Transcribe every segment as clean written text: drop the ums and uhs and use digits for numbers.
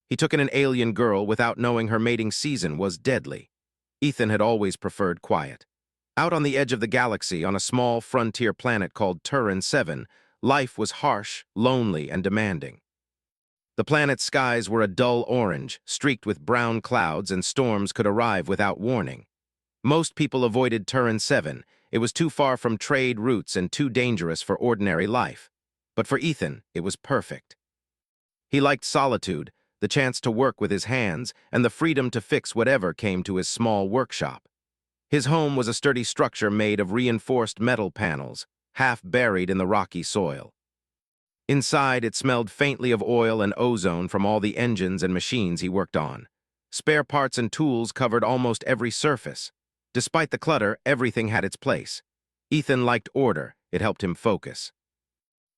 He took in an alien girl without knowing her mating season was deadly. Ethan had always preferred quiet. Out on the edge of the galaxy, on a small frontier planet called Turin 7, life was harsh, lonely, and demanding. The planet's skies were a dull orange, streaked with brown clouds, and storms could arrive without warning. Most people avoided Turin 7. It was too far from trade routes and too dangerous for ordinary life. But for Ethan, it was perfect. He liked solitude, the chance to work with his hands, and the freedom to fix whatever came to his small workshop. His home was a sturdy structure made of reinforced metal panels, half buried in the rocky soil. Inside, it smelled faintly of oil and ozone from all the engines and machines he worked on. Spare parts and tools covered almost every surface. Despite the clutter, everything had its place. Ethan liked order. It helped him focus.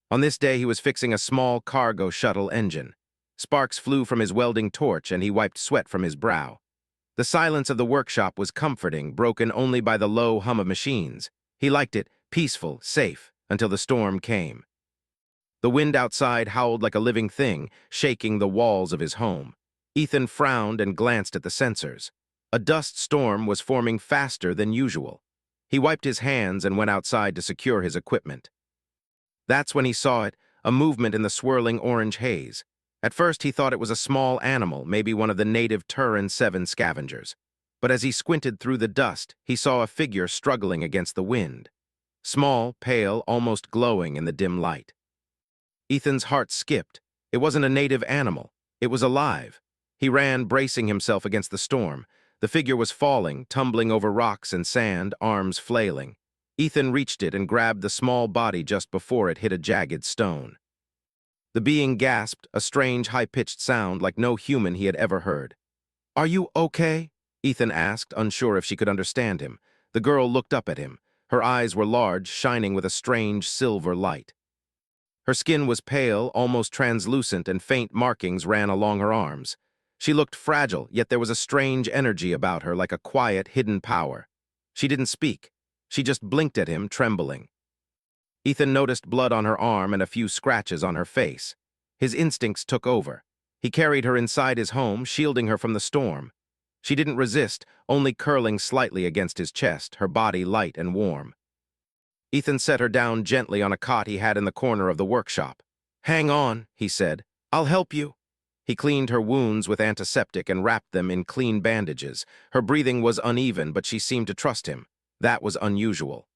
On this day, he was fixing a small cargo shuttle engine. Sparks flew from his welding torch, and he wiped sweat from his brow. The silence of the workshop was comforting, broken only by the low hum of machines. He liked it, peaceful, safe, until the storm came. The wind outside howled like a living thing, shaking the walls of his home. Ethan frowned and glanced at the sensors. A dust storm was forming faster than usual. He wiped his hands and went outside to secure his equipment. That's when he saw it, a movement in the swirling orange haze. At first he thought it was a small animal, maybe one of the native Turin 7 scavengers. But as he squinted through the dust, he saw a figure struggling against the wind. Small, pale, almost glowing in the dim light. Ethan's heart skipped. It wasn't a native animal. It was alive. He ran, bracing himself against the storm. The figure was falling, tumbling over rocks and sand, arms flailing. Ethan reached it and grabbed the small body just before it hit a jagged stone. The being gasped, a strange, high-pitched sound like no human he had ever heard. "Are you okay?" Ethan asked, unsure if she could understand him. The girl looked up at him. Her eyes were large, shining with a strange silver light. Her skin was pale, almost translucent, and faint markings ran along her arms. She looked fragile, yet there was a strange energy about her, like a quiet, hidden power. She didn't speak. She just blinked at him, trembling. Ethan noticed blood on her arm and a few scratches on her face. His instincts took over. He carried her inside his home, shielding her from the storm. She didn't resist, only curling slightly against his chest, her body light and warm. Ethan set her down gently on a cot he had in the corner of the workshop. "Hang on," he said. "I'll help you." He cleaned her wounds with antiseptic and wrapped them in clean bandages. Her breathing was uneven, but she seemed to trust him. That was unusual.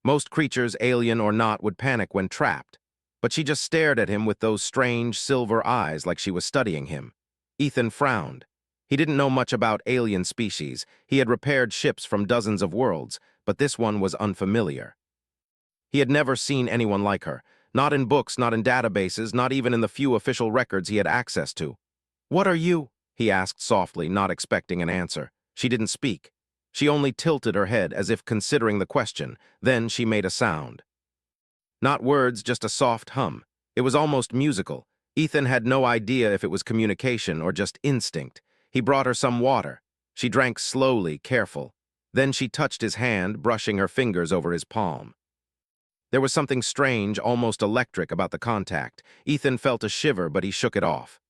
Most creatures, alien or not, would panic when trapped. But she just stared at him with those strange silver eyes like she was studying him. Ethan frowned. He didn't know much about alien species. He had repaired ships from dozens of worlds, but this one was unfamiliar. He had never seen anyone like her. Not in books, not in databases, not even in the few official records he had access to. "What are you?" he asked softly, not expecting an answer. She didn't speak. She only tilted her head as if considering the question. Then she made a sound. Not words, just a soft hum. It was almost musical. Ethan had no idea if it was communication or just instinct. He brought her some water. She drank slowly, careful. Then she touched his hand, brushing her fingers over his palm. There was something strange, almost electric about the contact. Ethan felt a shiver, but he shook it off.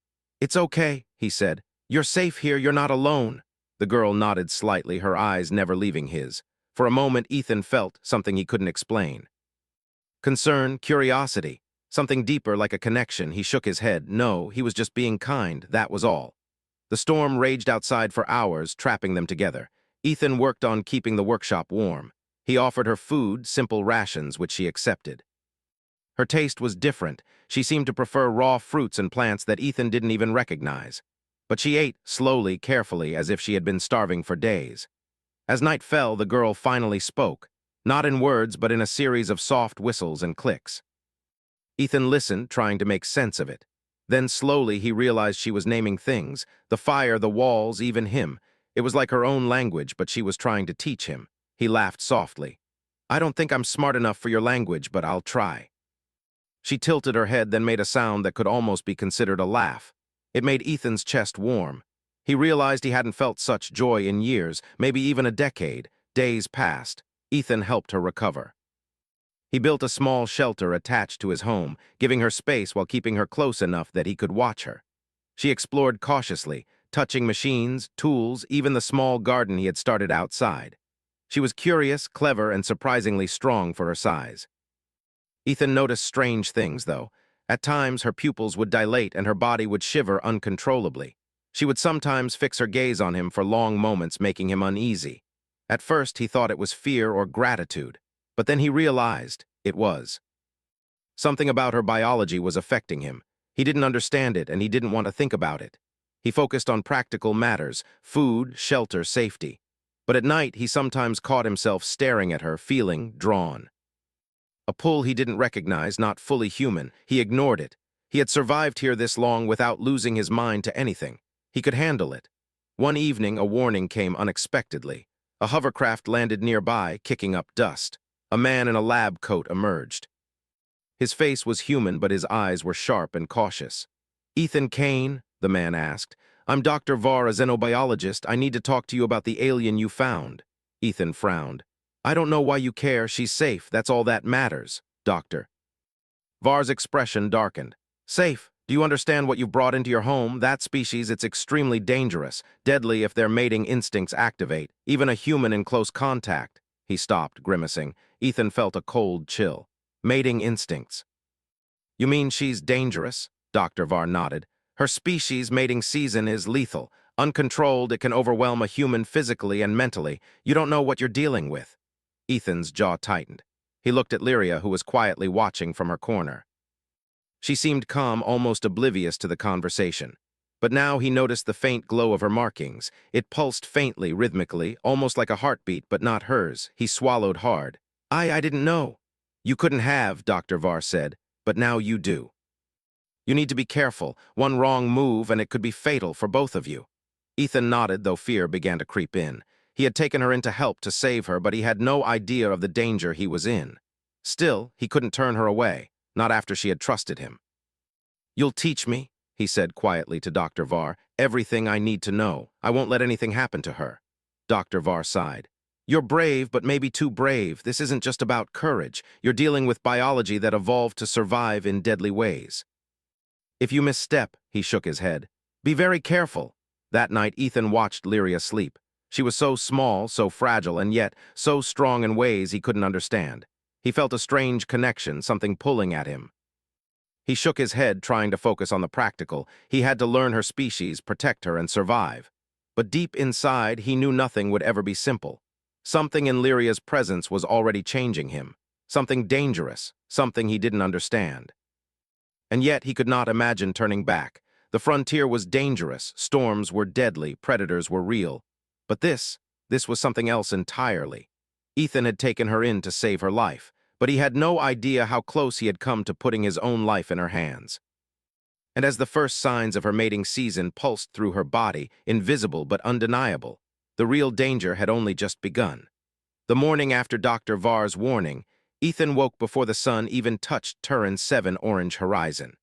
"It's okay," he said. "You're safe here, you're not alone." The girl nodded slightly, her eyes never leaving his. For a moment, Ethan felt something he couldn't explain. Concern, curiosity, something deeper like a connection. He shook his head. No, he was just being kind, that was all. The storm raged outside for hours, trapping them together. Ethan worked on keeping the workshop warm. He offered her food, simple rations, which she accepted. Her taste was different. She seemed to prefer raw fruits and plants that Ethan didn't even recognize. But she ate, slowly, carefully, as if she had been starving for days. As night fell, the girl finally spoke, not in words, but in a series of soft whistles and clicks. Ethan listened, trying to make sense of it. Then slowly he realized she was naming things, the fire, the walls, even him. It was like her own language, but she was trying to teach him. He laughed softly. "I don't think I'm smart enough for your language, but I'll try." She tilted her head, then made a sound that could almost be considered a laugh. It made Ethan's chest warm. He realized he hadn't felt such joy in years, maybe even a decade. Days passed. Ethan helped her recover. He built a small shelter attached to his home, giving her space while keeping her close enough that he could watch her. She explored cautiously, touching machines, tools, even the small garden he had started outside. She was curious, clever, and surprisingly strong for her size. Ethan noticed strange things, though. At times, her pupils would dilate and her body would shiver uncontrollably. She would sometimes fix her gaze on him for long moments, making him uneasy. At first, he thought it was fear or gratitude, but then he realized it was. Something about her biology was affecting him. He didn't understand it, and he didn't want to think about it. He focused on practical matters: food, shelter, safety. But at night, he sometimes caught himself staring at her, feeling drawn. A pull he didn't recognize, not fully human. He ignored it. He had survived here this long without losing his mind to anything. He could handle it. One evening, a warning came unexpectedly. A hovercraft landed nearby, kicking up dust. A man in a lab coat emerged. His face was human, but his eyes were sharp and cautious. "Ethan Kane?" the man asked. "I'm Dr. Var, a xenobiologist. I need to talk to you about the alien you found." Ethan frowned. "I don't know why you care. She's safe. That's all that matters, Doctor." Var's expression darkened. "Safe? Do you understand what you've brought into your home? That species, it's extremely dangerous, deadly if their mating instincts activate, even a human in close contact." He stopped, grimacing. Ethan felt a cold chill. Mating instincts. "You mean she's dangerous?" Dr. Var nodded. "Her species' mating season is lethal. Uncontrolled, it can overwhelm a human physically and mentally. You don't know what you're dealing with." Ethan's jaw tightened. He looked at Lyria, who was quietly watching from her corner. She seemed calm, almost oblivious to the conversation. But now he noticed the faint glow of her markings. It pulsed faintly, rhythmically, almost like a heartbeat, but not hers. He swallowed hard. I didn't know." "You couldn't have," Dr. Var said, "but now you do. You need to be careful. One wrong move and it could be fatal for both of you." Ethan nodded, though fear began to creep in. He had taken her in to help, to save her, but he had no idea of the danger he was in. Still, he couldn't turn her away, not after she had trusted him. "You'll teach me," he said quietly to Dr. Var, "everything I need to know. I won't let anything happen to her." Dr. Var sighed. "You're brave, but maybe too brave. This isn't just about courage. You're dealing with biology that evolved to survive in deadly ways. If you misstep," he shook his head, "be very careful." That night, Ethan watched Lyria sleep. She was so small, so fragile, and yet so strong in ways he couldn't understand. He felt a strange connection, something pulling at him. He shook his head, trying to focus on the practical. He had to learn her species, protect her, and survive. But deep inside, he knew nothing would ever be simple. Something in Lyria's presence was already changing him. Something dangerous, something he didn't understand. And yet he could not imagine turning back. The frontier was dangerous, storms were deadly, predators were real. But this was something else entirely. Ethan had taken her in to save her life, but he had no idea how close he had come to putting his own life in her hands. And as the first signs of her mating season pulsed through her body, invisible but undeniable, the real danger had only just begun. The morning after Dr. Var's warning, Ethan woke before the sun even touched Turin's 7 orange horizon.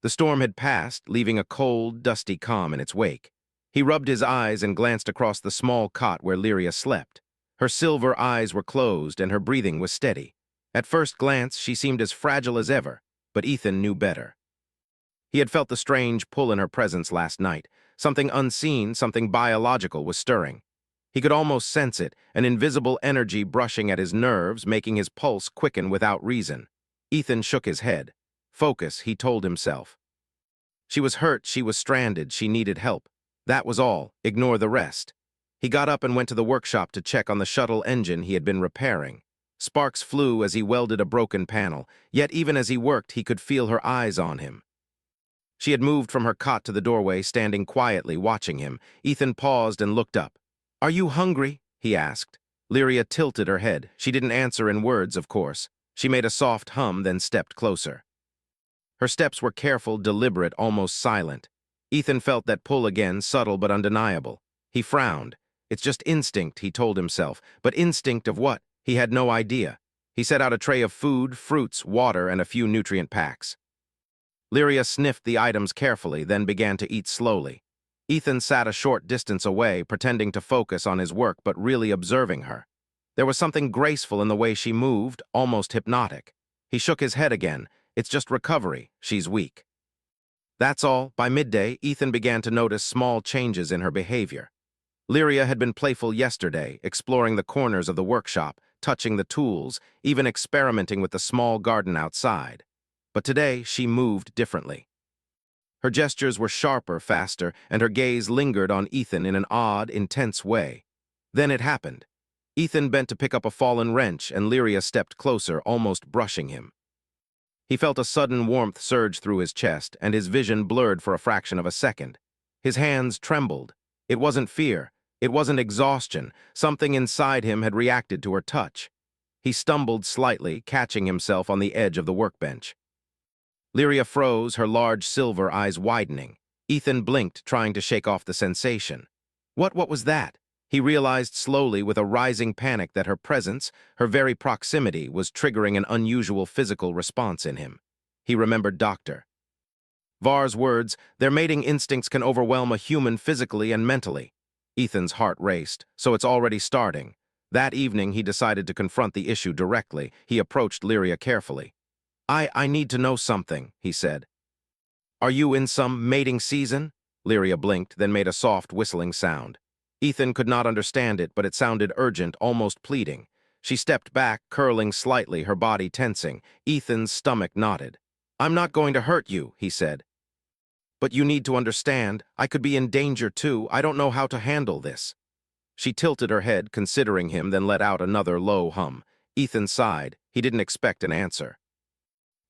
The storm had passed, leaving a cold, dusty calm in its wake. He rubbed his eyes and glanced across the small cot where Lyria slept. Her silver eyes were closed and her breathing was steady. At first glance, she seemed as fragile as ever, but Ethan knew better. He had felt the strange pull in her presence last night. Something unseen, something biological was stirring. He could almost sense it, an invisible energy brushing at his nerves, making his pulse quicken without reason. Ethan shook his head. Focus, he told himself. She was hurt, she was stranded, she needed help. That was all. Ignore the rest. He got up and went to the workshop to check on the shuttle engine he had been repairing. Sparks flew as he welded a broken panel, yet even as he worked, he could feel her eyes on him. She had moved from her cot to the doorway, standing quietly, watching him. Ethan paused and looked up. "Are you hungry?" he asked. Lyria tilted her head. She didn't answer in words, of course. She made a soft hum, then stepped closer. Her steps were careful, deliberate, almost silent. Ethan felt that pull again, subtle but undeniable. He frowned. It's just instinct, he told himself. But instinct of what? He had no idea. He set out a tray of food, fruits, water, and a few nutrient packs. Lyria sniffed the items carefully, then began to eat slowly. Ethan sat a short distance away, pretending to focus on his work, but really observing her. There was something graceful in the way she moved, almost hypnotic. He shook his head again. It's just recovery. She's weak. That's all. By midday, Ethan began to notice small changes in her behavior. Lyria had been playful yesterday, exploring the corners of the workshop, touching the tools, even experimenting with the small garden outside. But today, she moved differently. Her gestures were sharper, faster, and her gaze lingered on Ethan in an odd, intense way. Then it happened. Ethan bent to pick up a fallen wrench, and Lyria stepped closer, almost brushing him. He felt a sudden warmth surge through his chest, and his vision blurred for a fraction of a second. His hands trembled. It wasn't fear. It wasn't exhaustion. Something inside him had reacted to her touch. He stumbled slightly, catching himself on the edge of the workbench. Lyria froze, her large silver eyes widening. Ethan blinked, trying to shake off the sensation. What was that? He realized slowly with a rising panic that her presence, her very proximity, was triggering an unusual physical response in him. He remembered Dr. Var's words, their mating instincts can overwhelm a human physically and mentally. Ethan's heart raced, so it's already starting. That evening, he decided to confront the issue directly. He approached Lyria carefully. I need to know something, he said. Are you in some mating season? Lyria blinked, then made a soft whistling sound. Ethan could not understand it, but it sounded urgent, almost pleading. She stepped back, curling slightly, her body tensing. Ethan's stomach knotted. I'm not going to hurt you, he said. But you need to understand, I could be in danger too. I don't know how to handle this. She tilted her head, considering him, then let out another low hum. Ethan sighed. He didn't expect an answer.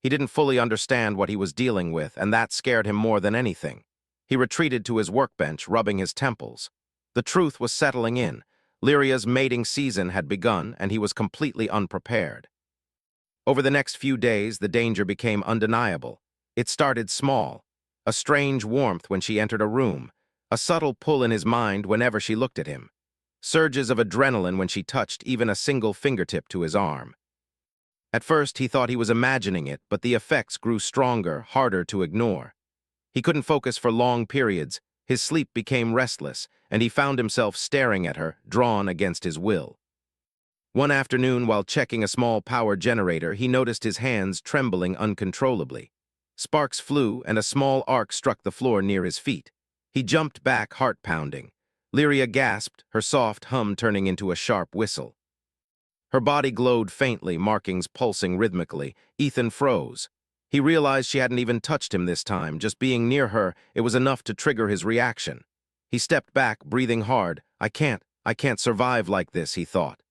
He didn't fully understand what he was dealing with, and that scared him more than anything. He retreated to his workbench, rubbing his temples. The truth was settling in. Lyria's mating season had begun, and he was completely unprepared. Over the next few days, the danger became undeniable. It started small. A strange warmth when she entered a room. A subtle pull in his mind whenever she looked at him. Surges of adrenaline when she touched even a single fingertip to his arm. At first, he thought he was imagining it, but the effects grew stronger, harder to ignore. He couldn't focus for long periods. His sleep became restless, and he found himself staring at her, drawn against his will. One afternoon, while checking a small power generator, he noticed his hands trembling uncontrollably. Sparks flew, and a small arc struck the floor near his feet. He jumped back, heart pounding. Lyria gasped, her soft hum turning into a sharp whistle. Her body glowed faintly, markings pulsing rhythmically. Ethan froze. He realized she hadn't even touched him this time. Just being near her, it was enough to trigger his reaction. He stepped back, breathing hard. I can't survive like this, he thought.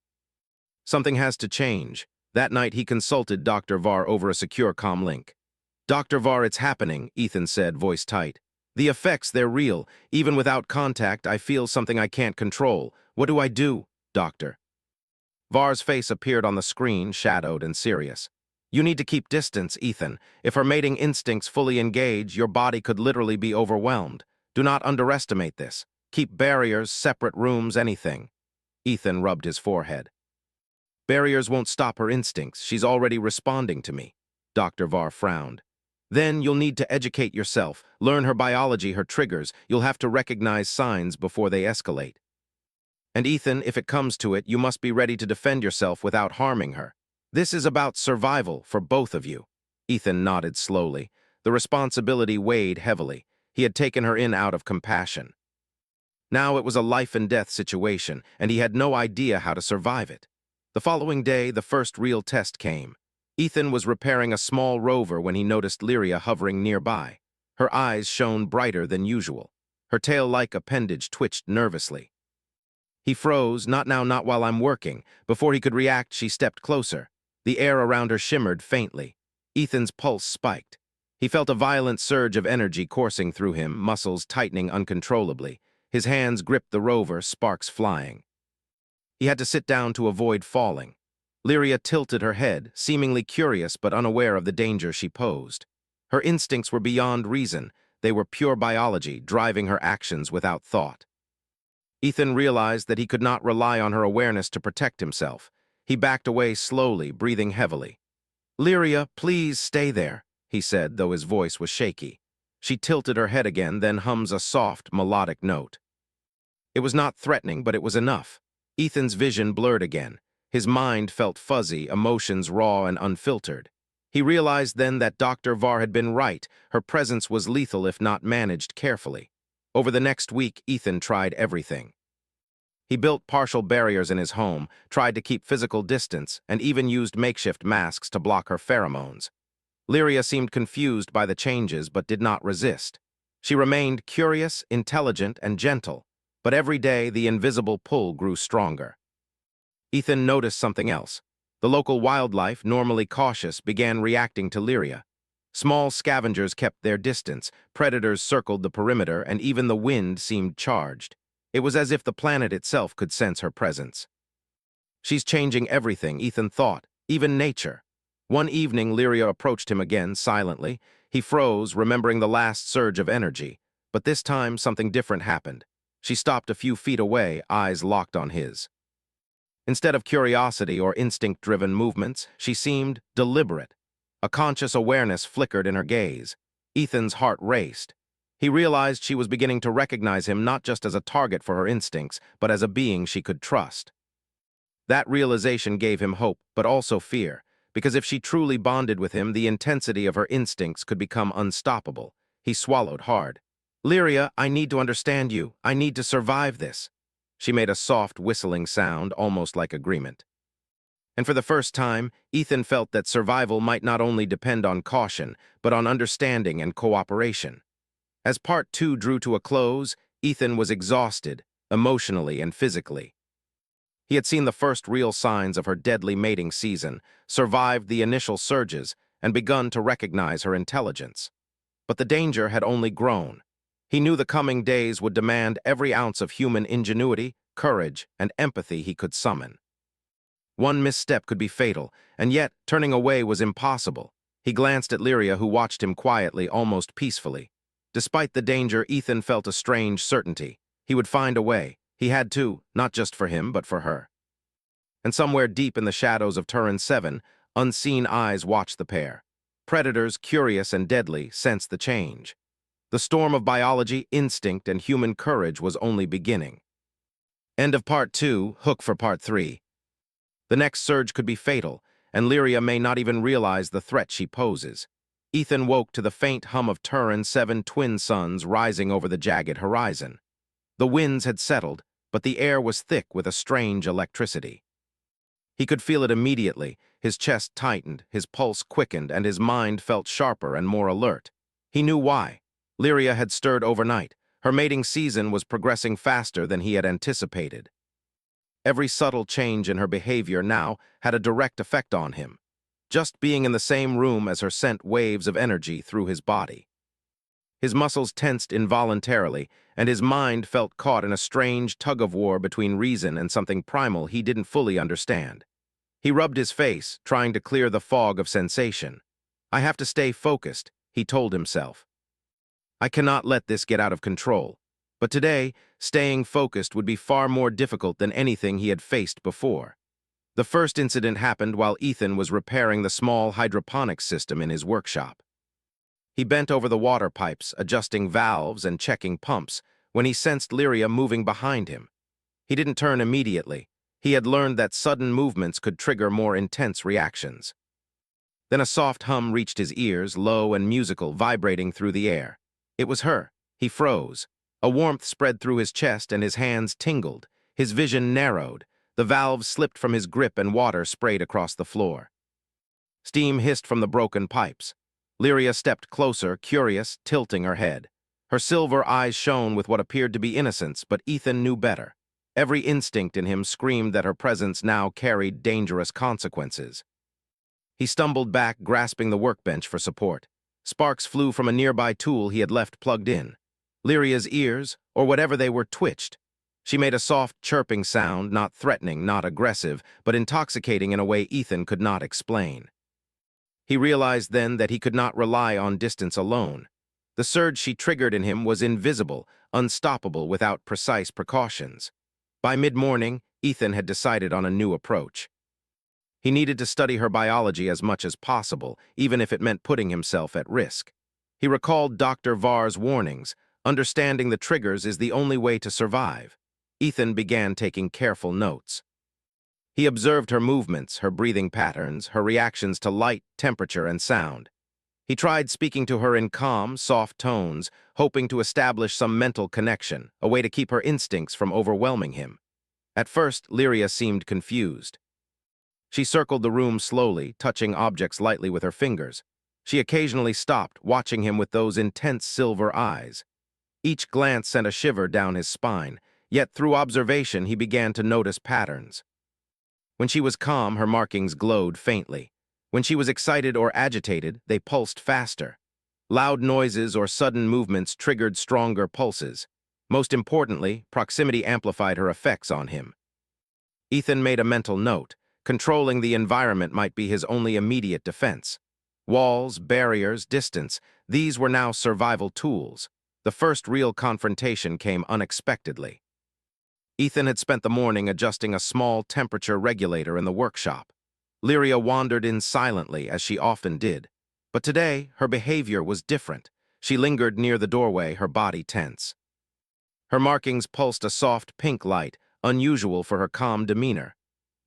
Something has to change. That night, he consulted Dr. Var over a secure comm link. Dr. Var, it's happening, Ethan said, voice tight. The effects, they're real. Even without contact, I feel something I can't control. What do I do, doctor? Var's face appeared on the screen, shadowed and serious. You need to keep distance, Ethan. If her mating instincts fully engage, your body could literally be overwhelmed. Do not underestimate this. Keep barriers, separate rooms, anything. Ethan rubbed his forehead. Barriers won't stop her instincts. She's already responding to me. Dr. Var frowned. Then you'll need to educate yourself, learn her biology, her triggers. You'll have to recognize signs before they escalate. And Ethan, if it comes to it, you must be ready to defend yourself without harming her. This is about survival for both of you. Ethan nodded slowly. The responsibility weighed heavily. He had taken her in out of compassion. Now it was a life-and-death situation, and he had no idea how to survive it. The following day, the first real test came. Ethan was repairing a small rover when he noticed Lyria hovering nearby. Her eyes shone brighter than usual. Her tail-like appendage twitched nervously. He froze, not now, not while I'm working. Before he could react, she stepped closer. The air around her shimmered faintly. Ethan's pulse spiked. He felt a violent surge of energy coursing through him, muscles tightening uncontrollably. His hands gripped the rover, sparks flying. He had to sit down to avoid falling. Lyria tilted her head, seemingly curious but unaware of the danger she posed. Her instincts were beyond reason. They were pure biology, driving her actions without thought. Ethan realized that he could not rely on her awareness to protect himself. He backed away slowly, breathing heavily. Lyria, please stay there, he said, though his voice was shaky. She tilted her head again, then hums a soft, melodic note. It was not threatening, but it was enough. Ethan's vision blurred again. His mind felt fuzzy, emotions raw and unfiltered. He realized then that Dr. Var had been right. Her presence was lethal if not managed carefully. Over the next week, Ethan tried everything. He built partial barriers in his home, tried to keep physical distance, and even used makeshift masks to block her pheromones. Lyria seemed confused by the changes but did not resist. She remained curious, intelligent, and gentle, but every day the invisible pull grew stronger. Ethan noticed something else. The local wildlife, normally cautious, began reacting to Lyria. Small scavengers kept their distance, predators circled the perimeter, and even the wind seemed charged. It was as if the planet itself could sense her presence. She's changing everything, Ethan thought, even nature. One evening, Lyria approached him again, silently. He froze, remembering the last surge of energy. But this time, something different happened. She stopped a few feet away, eyes locked on his. Instead of curiosity or instinct-driven movements, she seemed deliberate. A conscious awareness flickered in her gaze. Ethan's heart raced. He realized she was beginning to recognize him not just as a target for her instincts, but as a being she could trust. That realization gave him hope, but also fear, because if she truly bonded with him, the intensity of her instincts could become unstoppable. He swallowed hard. "Lyria, I need to understand you. I need to survive this." She made a soft, whistling sound, almost like agreement. And for the first time, Ethan felt that survival might not only depend on caution, but on understanding and cooperation. As part 2 drew to a close, Ethan was exhausted, emotionally and physically. He had seen the first real signs of her deadly mating season, survived the initial surges, and begun to recognize her intelligence. But the danger had only grown. He knew the coming days would demand every ounce of human ingenuity, courage, and empathy he could summon. One misstep could be fatal, and yet turning away was impossible. He glanced at Lyria, who watched him quietly, almost peacefully. Despite the danger, Ethan felt a strange certainty. He would find a way. He had to, not just for him, but for her. And somewhere deep in the shadows of Turin 7, unseen eyes watched the pair. Predators, curious and deadly, sensed the change. The storm of biology, instinct, and human courage was only beginning. End of part 2, hook for part 3. The next surge could be fatal, and Lyria may not even realize the threat she poses. Ethan woke to the faint hum of Turin 7 twin suns rising over the jagged horizon. The winds had settled, but the air was thick with a strange electricity. He could feel it immediately. His chest tightened, his pulse quickened, and his mind felt sharper and more alert. He knew why. Lyria had stirred overnight. Her mating season was progressing faster than he had anticipated. Every subtle change in her behavior now had a direct effect on him. Just being in the same room as her sent waves of energy through his body. His muscles tensed involuntarily, and his mind felt caught in a strange tug-of-war between reason and something primal he didn't fully understand. He rubbed his face, trying to clear the fog of sensation. "I have to stay focused," he told himself. "I cannot let this get out of control." But today, staying focused would be far more difficult than anything he had faced before. The first incident happened while Ethan was repairing the small hydroponics system in his workshop. He bent over the water pipes, adjusting valves and checking pumps, when he sensed Lyria moving behind him. He didn't turn immediately. He had learned that sudden movements could trigger more intense reactions. Then a soft hum reached his ears, low and musical, vibrating through the air. It was her. He froze. A warmth spread through his chest and his hands tingled. His vision narrowed. The valves slipped from his grip and water sprayed across the floor. Steam hissed from the broken pipes. Lyria stepped closer, curious, tilting her head. Her silver eyes shone with what appeared to be innocence, but Ethan knew better. Every instinct in him screamed that her presence now carried dangerous consequences. He stumbled back, grasping the workbench for support. Sparks flew from a nearby tool he had left plugged in. Lyria's ears, or whatever they were, twitched. She made a soft, chirping sound, not threatening, not aggressive, but intoxicating in a way Ethan could not explain. He realized then that he could not rely on distance alone. The surge she triggered in him was invisible, unstoppable without precise precautions. By mid-morning, Ethan had decided on a new approach. He needed to study her biology as much as possible, even if it meant putting himself at risk. He recalled Dr. Var's warnings. Understanding the triggers is the only way to survive. Ethan began taking careful notes. He observed her movements, her breathing patterns, her reactions to light, temperature, and sound. He tried speaking to her in calm, soft tones, hoping to establish some mental connection, a way to keep her instincts from overwhelming him. At first, Lyria seemed confused. She circled the room slowly, touching objects lightly with her fingers. She occasionally stopped, watching him with those intense silver eyes. Each glance sent a shiver down his spine, yet through observation he began to notice patterns. When she was calm, her markings glowed faintly. When she was excited or agitated, they pulsed faster. Loud noises or sudden movements triggered stronger pulses. Most importantly, proximity amplified her effects on him. Ethan made a mental note. Controlling the environment might be his only immediate defense. Walls, barriers, distance, these were now survival tools. The first real confrontation came unexpectedly. Ethan had spent the morning adjusting a small temperature regulator in the workshop. Lyria wandered in silently, as she often did. But today, her behavior was different. She lingered near the doorway, her body tense. Her markings pulsed a soft pink light, unusual for her calm demeanor.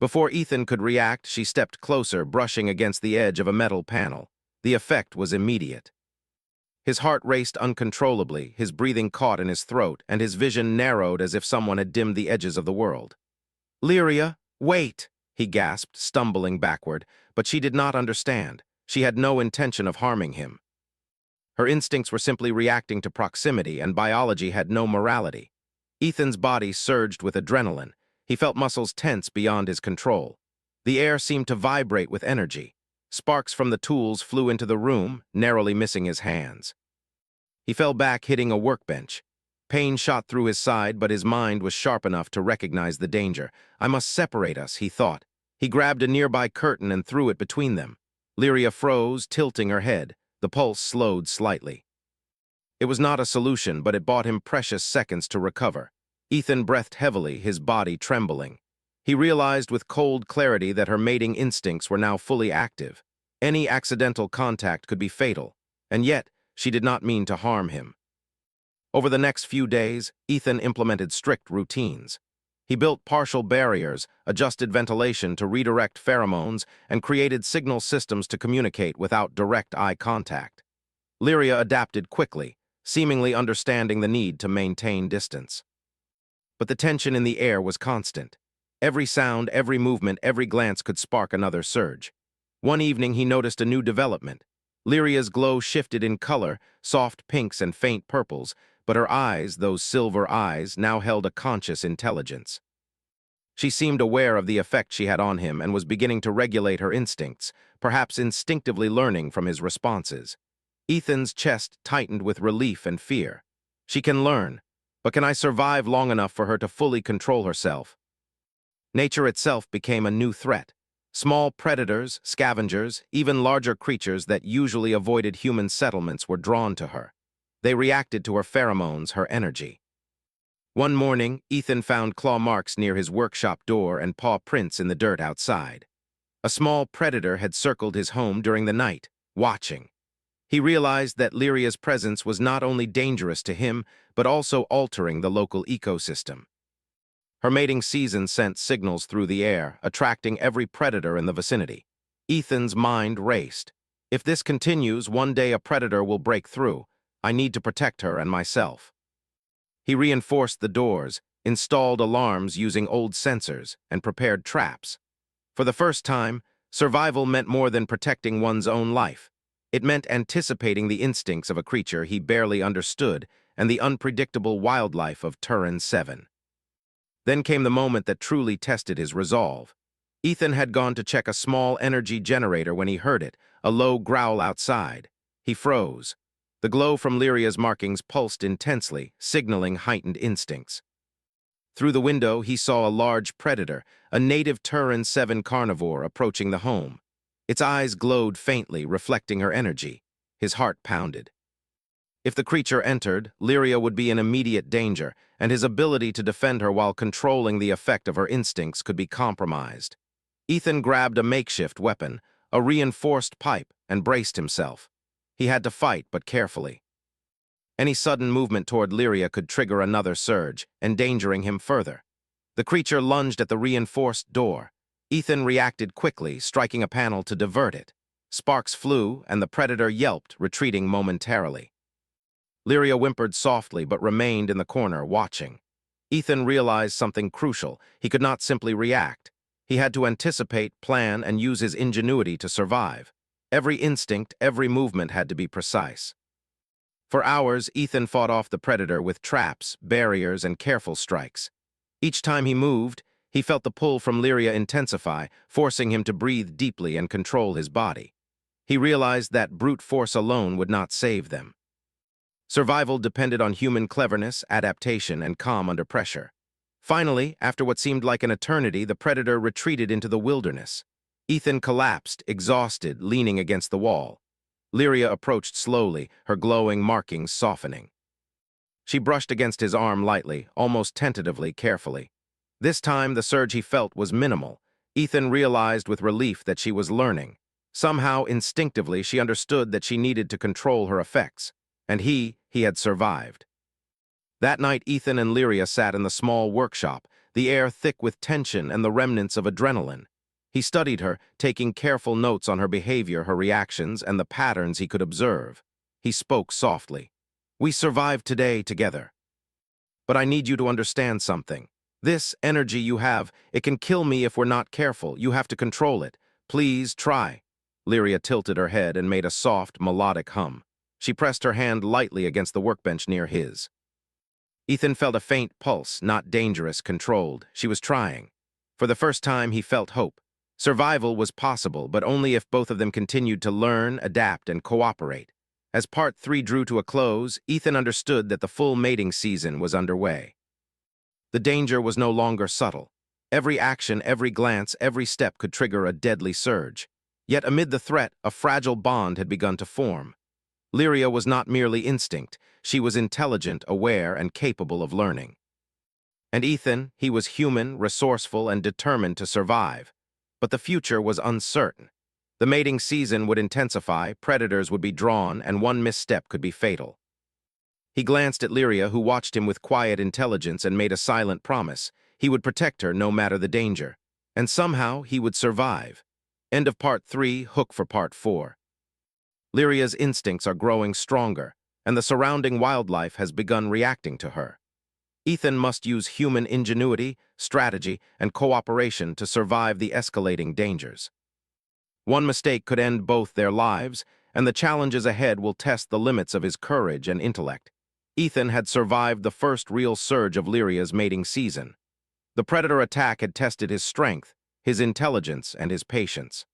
Before Ethan could react, she stepped closer, brushing against the edge of a metal panel. The effect was immediate. His heart raced uncontrollably, his breathing caught in his throat, and his vision narrowed as if someone had dimmed the edges of the world. "Lyria, wait!" he gasped, stumbling backward, but she did not understand. She had no intention of harming him. Her instincts were simply reacting to proximity, and biology had no morality. Ethan's body surged with adrenaline. He felt muscles tense beyond his control. The air seemed to vibrate with energy. Sparks from the tools flew into the room, narrowly missing his hands. He fell back, hitting a workbench. Pain shot through his side, but his mind was sharp enough to recognize the danger. "I must separate us," he thought. He grabbed a nearby curtain and threw it between them. Lyria froze, tilting her head. The pulse slowed slightly. It was not a solution, but it bought him precious seconds to recover. Ethan breathed heavily, his body trembling. He realized with cold clarity that her mating instincts were now fully active. Any accidental contact could be fatal, and yet she did not mean to harm him. Over the next few days, Ethan implemented strict routines. He built partial barriers, adjusted ventilation to redirect pheromones, and created signal systems to communicate without direct eye contact. Lyria adapted quickly, seemingly understanding the need to maintain distance. But the tension in the air was constant. Every sound, every movement, every glance could spark another surge. One evening he noticed a new development. Lyria's glow shifted in color, soft pinks and faint purples, but her eyes, those silver eyes, now held a conscious intelligence. She seemed aware of the effect she had on him and was beginning to regulate her instincts, perhaps instinctively learning from his responses. Ethan's chest tightened with relief and fear. She can learn, but can I survive long enough for her to fully control herself? Nature itself became a new threat. Small predators, scavengers, even larger creatures that usually avoided human settlements were drawn to her. They reacted to her pheromones, her energy. One morning, Ethan found claw marks near his workshop door and paw prints in the dirt outside. A small predator had circled his home during the night, watching. He realized that Lyria's presence was not only dangerous to him, but also altering the local ecosystem. Her mating season sent signals through the air, attracting every predator in the vicinity. Ethan's mind raced. If this continues, one day a predator will break through. I need to protect her and myself. He reinforced the doors, installed alarms using old sensors, and prepared traps. For the first time, survival meant more than protecting one's own life. It meant anticipating the instincts of a creature he barely understood and the unpredictable wildlife of Turin 7. Then came the moment that truly tested his resolve. Ethan had gone to check a small energy generator when he heard it, a low growl outside. He froze. The glow from Lyria's markings pulsed intensely, signaling heightened instincts. Through the window, he saw a large predator, a native Turin 7 carnivore, approaching the home. Its eyes glowed faintly, reflecting her energy. His heart pounded. If the creature entered, Lyria would be in immediate danger, and his ability to defend her while controlling the effect of her instincts could be compromised. Ethan grabbed a makeshift weapon, a reinforced pipe, and braced himself. He had to fight, but carefully. Any sudden movement toward Lyria could trigger another surge, endangering him further. The creature lunged at the reinforced door. Ethan reacted quickly, striking a panel to divert it. Sparks flew, and the predator yelped, retreating momentarily. Lyria whimpered softly but remained in the corner, watching. Ethan realized something crucial. He could not simply react. He had to anticipate, plan, and use his ingenuity to survive. Every instinct, every movement had to be precise. For hours, Ethan fought off the predator with traps, barriers, and careful strikes. Each time he moved, he felt the pull from Lyria intensify, forcing him to breathe deeply and control his body. He realized that brute force alone would not save them. Survival depended on human cleverness, adaptation, and calm under pressure. Finally, after what seemed like an eternity, the predator retreated into the wilderness. Ethan collapsed, exhausted, leaning against the wall. Lyria approached slowly, her glowing markings softening. She brushed against his arm lightly, almost tentatively, carefully. This time, the surge he felt was minimal. Ethan realized with relief that she was learning. Somehow, instinctively, she understood that she needed to control her effects. And he had survived. That night, Ethan and Lyria sat in the small workshop, the air thick with tension and the remnants of adrenaline. He studied her, taking careful notes on her behavior, her reactions, and the patterns he could observe. He spoke softly. "We survived today together. But I need you to understand something. This energy you have, it can kill me if we're not careful. You have to control it. Please try." Lyria tilted her head and made a soft, melodic hum. She pressed her hand lightly against the workbench near his. Ethan felt a faint pulse, not dangerous, controlled. She was trying. For the first time, he felt hope. Survival was possible, but only if both of them continued to learn, adapt, and cooperate. As Part 3 drew to a close, Ethan understood that the full mating season was underway. The danger was no longer subtle. Every action, every glance, every step could trigger a deadly surge. Yet amid the threat, a fragile bond had begun to form. Lyria was not merely instinct. She was intelligent, aware, and capable of learning. And Ethan, he was human, resourceful, and determined to survive. But the future was uncertain. The mating season would intensify, predators would be drawn, and one misstep could be fatal. He glanced at Lyria, who watched him with quiet intelligence, and made a silent promise. He would protect her no matter the danger. And somehow he would survive. End of Part 3, hook for Part 4. Lyria's instincts are growing stronger, and the surrounding wildlife has begun reacting to her. Ethan must use human ingenuity, strategy, and cooperation to survive the escalating dangers. One mistake could end both their lives, and the challenges ahead will test the limits of his courage and intellect. Ethan had survived the first real surge of Lyria's mating season. The predator attack had tested his strength, his intelligence, and his patience.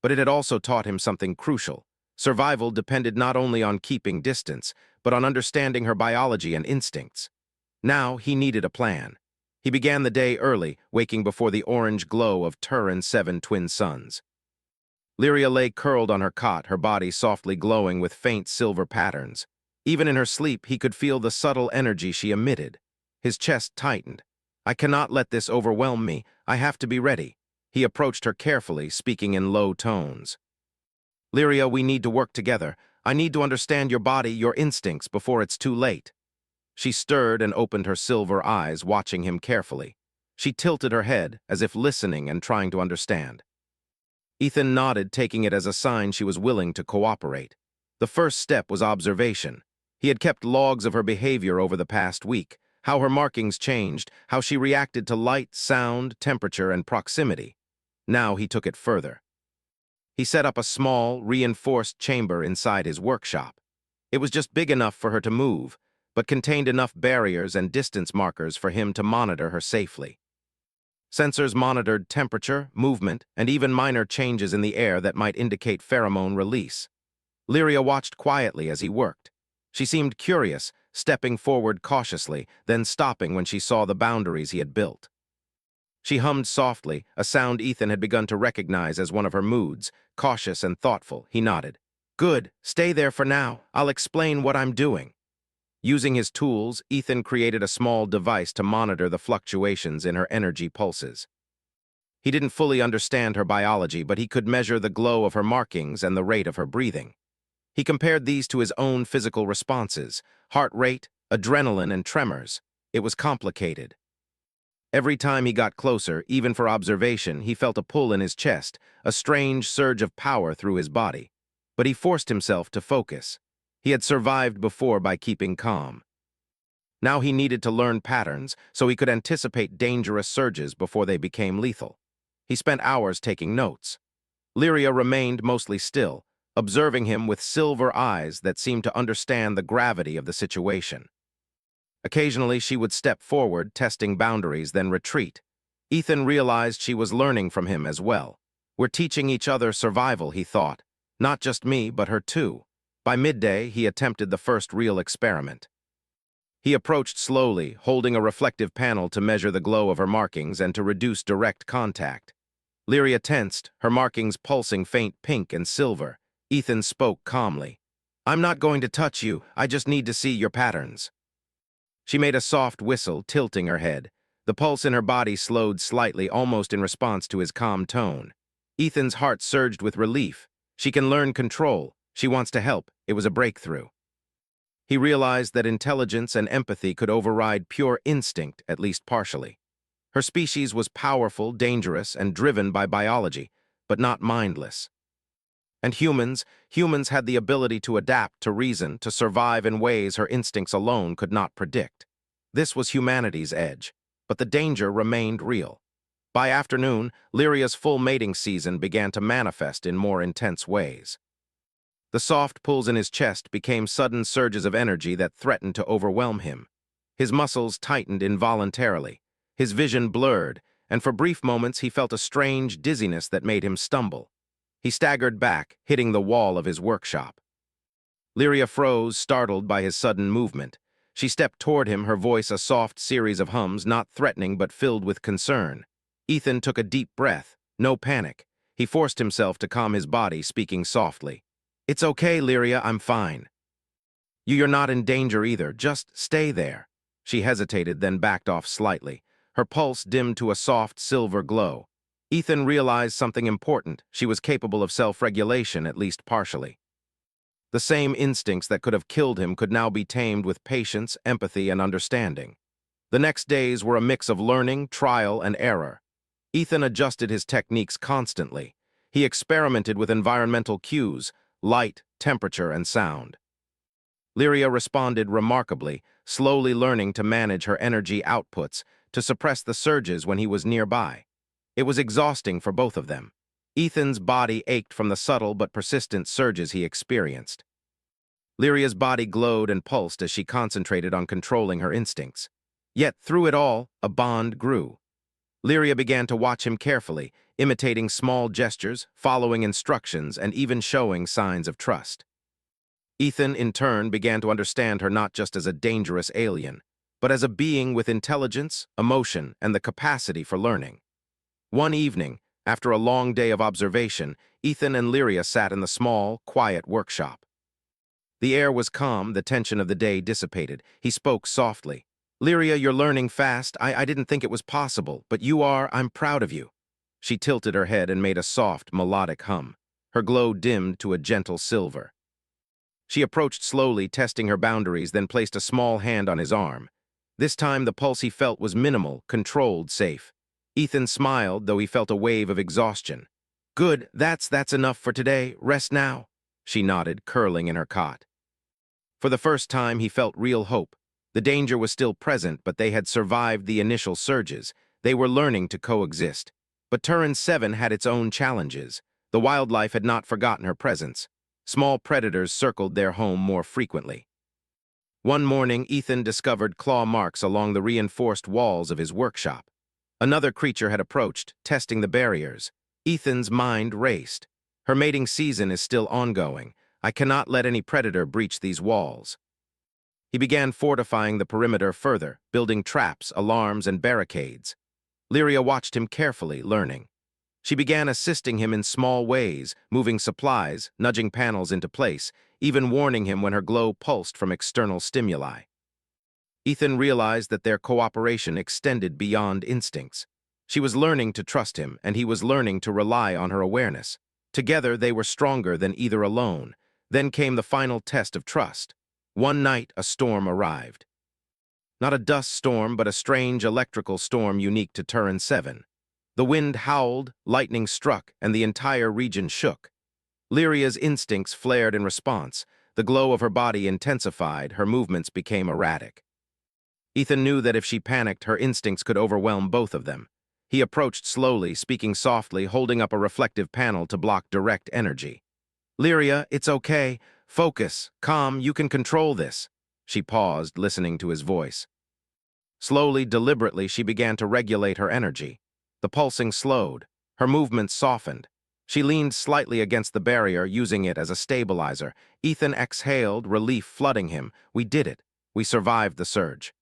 But it had also taught him something crucial. Survival depended not only on keeping distance, but on understanding her biology and instincts. Now he needed a plan. He began the day early, waking before the orange glow of Turin's 7 twin suns. Lyria lay curled on her cot, her body softly glowing with faint silver patterns. Even in her sleep, he could feel the subtle energy she emitted. His chest tightened. "I cannot let this overwhelm me. I have to be ready." He approached her carefully, speaking in low tones. "Lyria, we need to work together. I need to understand your body, your instincts, before it's too late." She stirred and opened her silver eyes, watching him carefully. She tilted her head, as if listening and trying to understand. Ethan nodded, taking it as a sign she was willing to cooperate. The first step was observation. He had kept logs of her behavior over the past week, how her markings changed, how she reacted to light, sound, temperature, and proximity. Now he took it further. He set up a small, reinforced chamber inside his workshop. It was just big enough for her to move, but contained enough barriers and distance markers for him to monitor her safely. Sensors monitored temperature, movement, and even minor changes in the air that might indicate pheromone release. Lyria watched quietly as he worked. She seemed curious, stepping forward cautiously, then stopping when she saw the boundaries he had built. She hummed softly, a sound Ethan had begun to recognize as one of her moods, cautious and thoughtful. He nodded. "Good, stay there for now. I'll explain what I'm doing." Using his tools, Ethan created a small device to monitor the fluctuations in her energy pulses. He didn't fully understand her biology, but he could measure the glow of her markings and the rate of her breathing. He compared these to his own physical responses, heart rate, adrenaline, and tremors. It was complicated. Every time he got closer, even for observation, he felt a pull in his chest, a strange surge of power through his body. But he forced himself to focus. He had survived before by keeping calm. Now he needed to learn patterns so he could anticipate dangerous surges before they became lethal. He spent hours taking notes. Lyria remained mostly still, observing him with silver eyes that seemed to understand the gravity of the situation. Occasionally, she would step forward, testing boundaries, then retreat. Ethan realized she was learning from him as well. We're teaching each other survival, he thought. Not just me, but her too. By midday, he attempted the first real experiment. He approached slowly, holding a reflective panel to measure the glow of her markings and to reduce direct contact. Lyria tensed, her markings pulsing faint pink and silver. Ethan spoke calmly. "I'm not going to touch you, I just need to see your patterns." She made a soft whistle, tilting her head. The pulse in her body slowed slightly, almost in response to his calm tone. Ethan's heart surged with relief. She can learn control. She wants to help. It was a breakthrough. He realized that intelligence and empathy could override pure instinct, at least partially. Her species was powerful, dangerous, and driven by biology, but not mindless. And humans had the ability to adapt, to reason, to survive in ways her instincts alone could not predict. This was humanity's edge, but the danger remained real. By afternoon, Lyria's full mating season began to manifest in more intense ways. The soft pulls in his chest became sudden surges of energy that threatened to overwhelm him. His muscles tightened involuntarily. His vision blurred, and for brief moments he felt a strange dizziness that made him stumble. He staggered back, hitting the wall of his workshop. Lyria froze, startled by his sudden movement. She stepped toward him, her voice a soft series of hums, not threatening but filled with concern. Ethan took a deep breath. No panic. He forced himself to calm his body, speaking softly. "It's okay, Lyria, I'm fine. You're not in danger either, just stay there." She hesitated, then backed off slightly. Her pulse dimmed to a soft silver glow. Ethan realized something important. She was capable of self-regulation, at least partially. The same instincts that could have killed him could now be tamed with patience, empathy, and understanding. The next days were a mix of learning, trial, and error. Ethan adjusted his techniques constantly. He experimented with environmental cues, light, temperature, and sound. Lyria responded remarkably, slowly learning to manage her energy outputs, to suppress the surges when he was nearby. It was exhausting for both of them. Ethan's body ached from the subtle but persistent surges he experienced. Lyria's body glowed and pulsed as she concentrated on controlling her instincts. Yet, through it all, a bond grew. Lyria began to watch him carefully, imitating small gestures, following instructions, and even showing signs of trust. Ethan, in turn, began to understand her not just as a dangerous alien, but as a being with intelligence, emotion, and the capacity for learning. One evening, after a long day of observation, Ethan and Lyria sat in the small, quiet workshop. The air was calm, the tension of the day dissipated. He spoke softly. "Lyria, you're learning fast. I didn't think it was possible, but you are. I'm proud of you." She tilted her head and made a soft, melodic hum. Her glow dimmed to a gentle silver. She approached slowly, testing her boundaries, then placed a small hand on his arm. This time, the pulse he felt was minimal, controlled, safe. Ethan smiled, though he felt a wave of exhaustion. "Good, that's enough for today. Rest now." She nodded, curling in her cot. For the first time, he felt real hope. The danger was still present, but they had survived the initial surges. They were learning to coexist. But Turin 7 had its own challenges. The wildlife had not forgotten her presence. Small predators circled their home more frequently. One morning, Ethan discovered claw marks along the reinforced walls of his workshop. Another creature had approached, testing the barriers. Ethan's mind raced. Her mating season is still ongoing. I cannot let any predator breach these walls. He began fortifying the perimeter further, building traps, alarms, and barricades. Lyria watched him carefully, learning. She began assisting him in small ways, moving supplies, nudging panels into place, even warning him when her glow pulsed from external stimuli. Ethan realized that their cooperation extended beyond instincts. She was learning to trust him, and he was learning to rely on her awareness. Together, they were stronger than either alone. Then came the final test of trust. One night, a storm arrived. Not a dust storm, but a strange electrical storm unique to Turin 7. The wind howled, lightning struck, and the entire region shook. Lyria's instincts flared in response. The glow of her body intensified, her movements became erratic. Ethan knew that if she panicked, her instincts could overwhelm both of them. He approached slowly, speaking softly, holding up a reflective panel to block direct energy. "Lyria, it's okay. Focus. Calm. You can control this." She paused, listening to his voice. Slowly, deliberately, she began to regulate her energy. The pulsing slowed. Her movements softened. She leaned slightly against the barrier, using it as a stabilizer. Ethan exhaled, relief flooding him. "We did it. We survived the surge."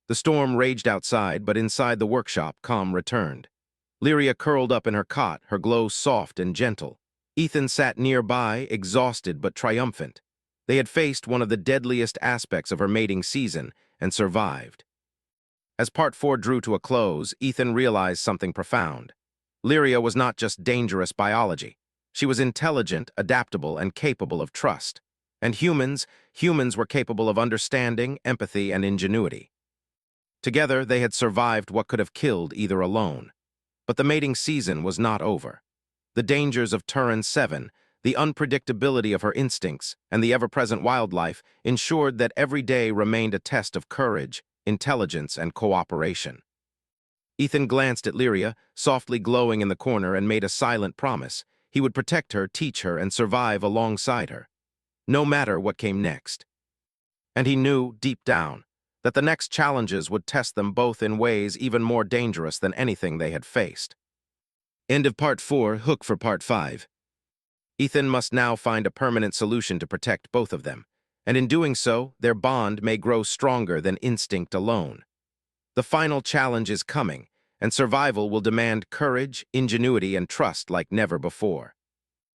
The storm raged outside, but inside the workshop, calm returned. Lyria curled up in her cot, her glow soft and gentle. Ethan sat nearby, exhausted but triumphant. They had faced one of the deadliest aspects of her mating season and survived. As Part 4 drew to a close, Ethan realized something profound. Lyria was not just dangerous biology. She was intelligent, adaptable, and capable of trust. And humans were capable of understanding, empathy, and ingenuity. Together, they had survived what could have killed either alone. But the mating season was not over. The dangers of Turin 7, the unpredictability of her instincts, and the ever-present wildlife ensured that every day remained a test of courage, intelligence, and cooperation. Ethan glanced at Lyria, softly glowing in the corner, and made a silent promise. He would protect her, teach her, and survive alongside her, no matter what came next. And he knew, deep down, that the next challenges would test them both in ways even more dangerous than anything they had faced. End of Part 4, hook for Part 5. Ethan must now find a permanent solution to protect both of them, and in doing so, their bond may grow stronger than instinct alone. The final challenge is coming, and survival will demand courage, ingenuity, and trust like never before.